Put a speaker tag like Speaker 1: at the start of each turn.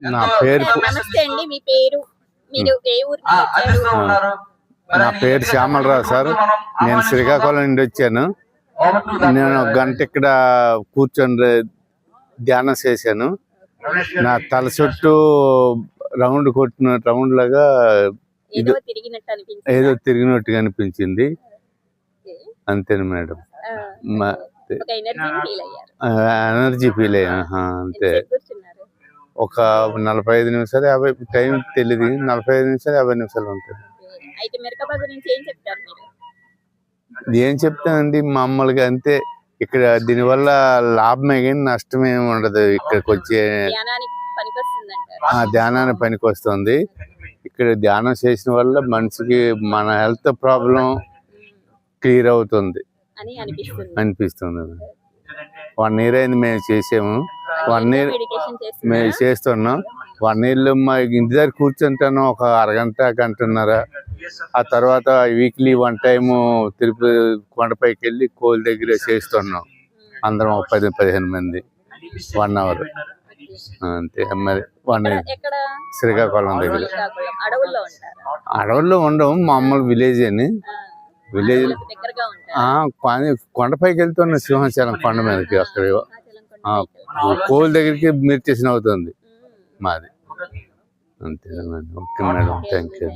Speaker 1: నా పేరు
Speaker 2: నమస్తే అండి. మీ పేరు, మీరు ఏ ఊరు నుంచి వచ్చారు?
Speaker 1: నా పేరు శ్యామలరావు సార్. నేను శ్రీకాకుళం నుండి వచ్చాను. నేను ఒక గంట ఇక్కడ కూర్చొని ధ్యానం చేశాను. నా తల చుట్టూ రౌండ్ కొట్టిన రౌండ్ లాగా ఏదో తిరిగినట్టుగా అనిపించింది. అంతేనా మేడం? ఎనర్జీ ఫీల్ అయ్యా. అంతే. ఒక 45 నిమిషాలు 50 టైం తెలియదు. 45 నిమిషాలు 50 నిమిషాలు ఉంటుంది. ఏం చెప్తానండి, మామూలుగా అంతే. ఇక్కడ దీనివల్ల లాభమే కానీ నష్టమేమి ఉండదు. ఇక్కడికి వచ్చే ధ్యానానికి పనికి వస్తుంది. ఇక్కడ ధ్యానం చేసిన వల్ల మనిషికి మన హెల్త్ ప్రాబ్లం క్లియర్ అవుతుంది అనిపిస్తుంది. 1 year అయింది మేము చేసాము. 1 year మేము చేస్తున్నాం. 1 yearలో మా ఇంటి దగ్గర కూర్చుంటాను ఒక అరగంట గంటన్నర. ఆ తర్వాత వీక్లీ 1 time తిరుపతి కొండపైకి వెళ్ళి కోల్ దగ్గర చేస్తున్నాం. అందరం 10-15 మంది 1 hour అంతే. మరి 1 year శ్రీకాకుళం దగ్గర. అడవుల్లో ఉండవు, మామూలు విలేజ్ అని. విలేజ్ కొండపైకి వెళ్తున్న సింహాచలం కొండ మీదకి. అక్కడ కోల్ దగ్గరికి మెడిటేషన్ అవుతుంది మాది. అంతే madam. Okay madam, thank you.